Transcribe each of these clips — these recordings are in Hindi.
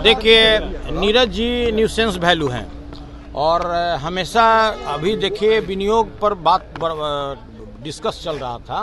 देखिए, नीरज जी न्यूसेंस वैल्यू हैं और हमेशा अभी देखिए विनियोग पर बात डिस्कस चल रहा था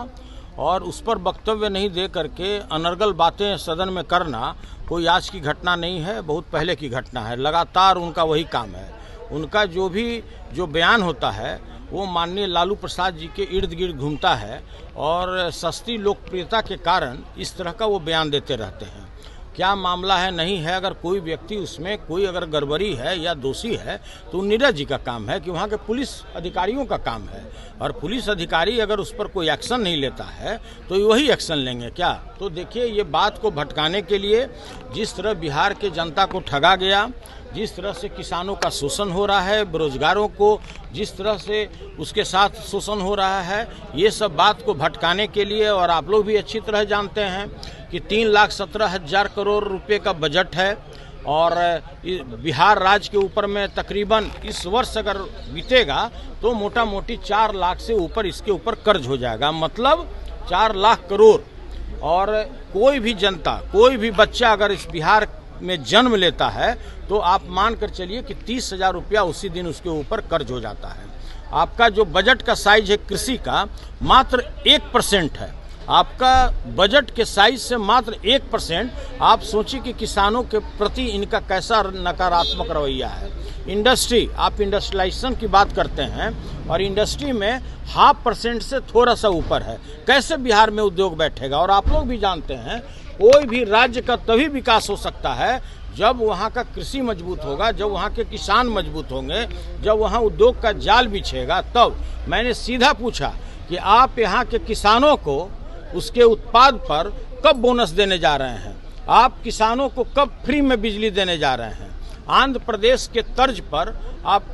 और उस पर वक्तव्य नहीं दे करके अनर्गल बातें सदन में करना कोई आज की घटना नहीं है, बहुत पहले की घटना है। लगातार उनका वही काम है। उनका जो बयान होता है वो माननीय लालू प्रसाद जी के इर्द गिर्द घूमता है और सस्ती लोकप्रियता के कारण इस तरह का वो बयान देते रहते हैं। क्या मामला है नहीं है, अगर कोई व्यक्ति उसमें कोई अगर गड़बड़ी है या दोषी है तो नीरज जी का काम है कि वहाँ के पुलिस अधिकारियों का काम है, और पुलिस अधिकारी अगर उस पर कोई एक्शन नहीं लेता है तो वही एक्शन लेंगे क्या। तो देखिए, ये बात को भटकाने के लिए जिस तरह बिहार के जनता को ठगा गया, जिस तरह से किसानों का शोषण हो रहा है, बेरोजगारों को जिस तरह से उसके साथ शोषण हो रहा है, ये सब बात को भटकाने के लिए, और आप लोग भी अच्छी तरह जानते हैं कि 3,17,000 करोड़ रुपए का बजट है और बिहार राज्य के ऊपर में तकरीबन इस वर्ष अगर बीतेगा तो मोटा मोटी 4 लाख से ऊपर इसके ऊपर कर्ज हो जाएगा, मतलब 4 लाख करोड़। और कोई भी जनता, कोई भी बच्चा अगर इस बिहार में जन्म लेता है तो आप मान कर चलिए कि 30,000 रुपया उसी दिन उसके ऊपर कर्ज हो जाता है। आपका जो बजट का साइज है कृषि का मात्र 1% है, आपका बजट के साइज से मात्र 1%। आप सोचिए कि किसानों के प्रति इनका कैसा नकारात्मक रवैया है। इंडस्ट्री, आप इंडस्ट्रियलाइजेशन की बात करते हैं और इंडस्ट्री में 0.5% से थोड़ा सा ऊपर है। कैसे बिहार में उद्योग बैठेगा। और आप लोग भी जानते हैं कोई भी राज्य का तभी विकास हो सकता है जब वहाँ का कृषि मजबूत होगा, जब वहाँ के किसान मजबूत होंगे, जब वहाँ उद्योग का जाल बिछेगा। तब मैंने सीधा पूछा कि आप यहाँ के किसानों को उसके उत्पाद पर कब बोनस देने जा रहे हैं, आप किसानों को कब फ्री में बिजली देने जा रहे हैं, आंध्र प्रदेश के तर्ज पर आप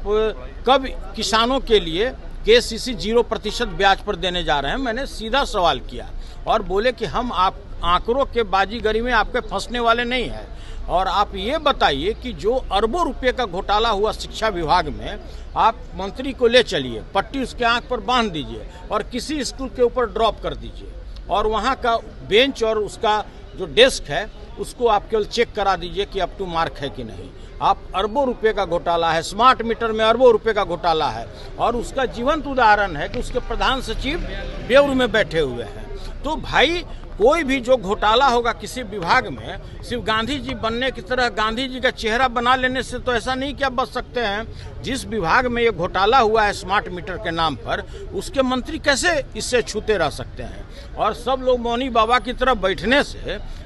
कब किसानों के लिए KCC 0% ब्याज पर देने जा रहे हैं। मैंने सीधा सवाल किया और बोले कि हम आप आंकड़ों के बाजीगरी में आपके फंसने वाले नहीं हैं, और आप ये बताइए कि जो अरबों रुपए का घोटाला हुआ शिक्षा विभाग में, आप मंत्री को ले चलिए, पट्टी उसके आंख पर बांध दीजिए और किसी स्कूल के ऊपर ड्रॉप कर दीजिए, और वहाँ का बेंच और उसका जो डेस्क है उसको आप केवल चेक करा दीजिए कि अप टू मार्क है कि नहीं। आप अरबों रुपए का घोटाला है, स्मार्ट मीटर में अरबों रुपए का घोटाला है, और उसका जीवंत उदाहरण है कि उसके प्रधान सचिव बेउर में बैठे हुए हैं। तो भाई, कोई भी जो घोटाला होगा किसी विभाग में, सिर्फ गांधी जी बनने की तरह गांधी जी का चेहरा बना लेने से तो ऐसा नहीं क्या बच सकते हैं। जिस विभाग में ये घोटाला हुआ है स्मार्ट मीटर के नाम पर, उसके मंत्री कैसे इससे छूते रह सकते हैं। और सब लोग मौनी बाबा की तरफ बैठने से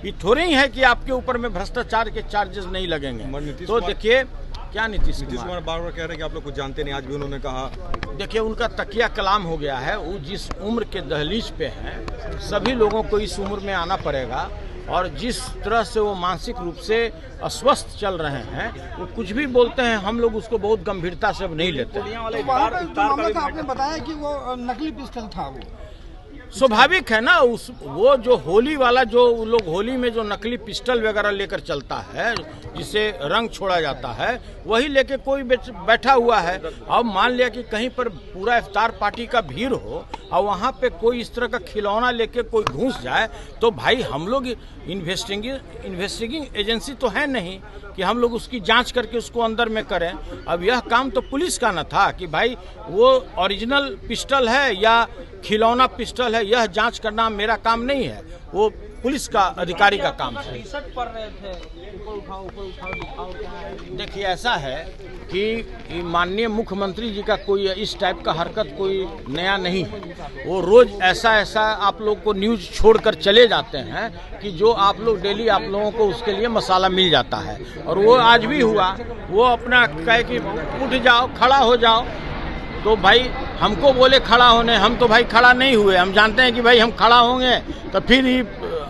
ये थोड़ी ही है कि आपके ऊपर में भ्रष्टाचार के चार्जेस नहीं लगेंगे। तो देखिए, क्या नीतीश कुमार बार बार कह रहे हैं कि आप लोग कुछ जानते नहीं, आज भी उन्होंने कहा। देखिए, उनका तकिया कलाम हो गया है। वो जिस उम्र के दहलीज पे हैं, सभी लोगों को इस उम्र में आना पड़ेगा, और जिस तरह से वो मानसिक रूप से अस्वस्थ चल रहे हैं, वो कुछ भी बोलते हैं, हम लोग उसको बहुत गंभीरता से अब नहीं लेते। आपने बताया कि वो नकली पिस्टल था, वो स्वाभाविक है ना। वो जो होली वाला, जो लोग होली में जो नकली पिस्टल वगैरह लेकर चलता है, जिसे रंग छोड़ा जाता है, वही लेके कोई बैठा हुआ है। अब मान लिया कि कहीं पर पूरा इफ्तार पार्टी का भीड़ हो और वहाँ पे कोई इस तरह का खिलौना लेके कोई घुस जाए, तो भाई हम लोग इन्वेस्टिगेटिंग एजेंसी तो है नहीं कि हम लोग उसकी जांच करके उसको अंदर में करें। अब यह काम तो पुलिस का न था कि भाई वो ओरिजिनल पिस्टल है या खिलौना पिस्टल है, यह जांच करना मेरा काम नहीं है, वो पुलिस का अधिकारी का काम है। देखिए, ऐसा है कि माननीय मुख्यमंत्री जी का कोई इस टाइप का हरकत कोई नया नहीं है। वो रोज ऐसा आप लोग को न्यूज छोड़कर चले जाते हैं कि जो आप लोग डेली आप लोगों को उसके लिए मसाला मिल जाता है, और वो आज भी हुआ। वो अपना कहे कि उठ जाओ, खड़ा हो जाओ, तो भाई हमको बोले खड़ा होने, हम तो भाई खड़ा नहीं हुए। हम जानते हैं कि भाई हम खड़ा होंगे तो फिर ही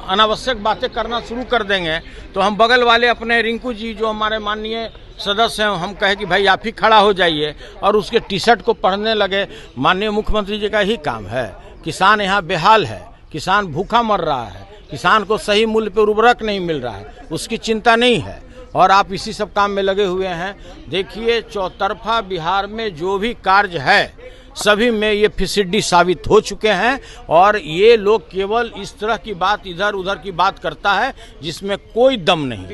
अनावश्यक बातें करना शुरू कर देंगे। तो हम बगल वाले अपने रिंकू जी जो हमारे माननीय सदस्य हैं, हम कहे कि भाई आप ही खड़ा हो जाइए, और उसके टी-शर्ट को पढ़ने लगे। माननीय मुख्यमंत्री जी का ही काम है। किसान यहाँ बेहाल है, किसान भूखा मर रहा है, किसान को सही मूल्य पर उर्वरक नहीं मिल रहा है, उसकी चिंता नहीं है, और आप इसी सब काम में लगे हुए हैं। देखिए, चौतरफा बिहार में जो भी कार्य है सभी में ये फिसिड्डी साबित हो चुके हैं, और ये लोग केवल इस तरह की बात, इधर उधर की बात करता है जिसमें कोई दम नहीं।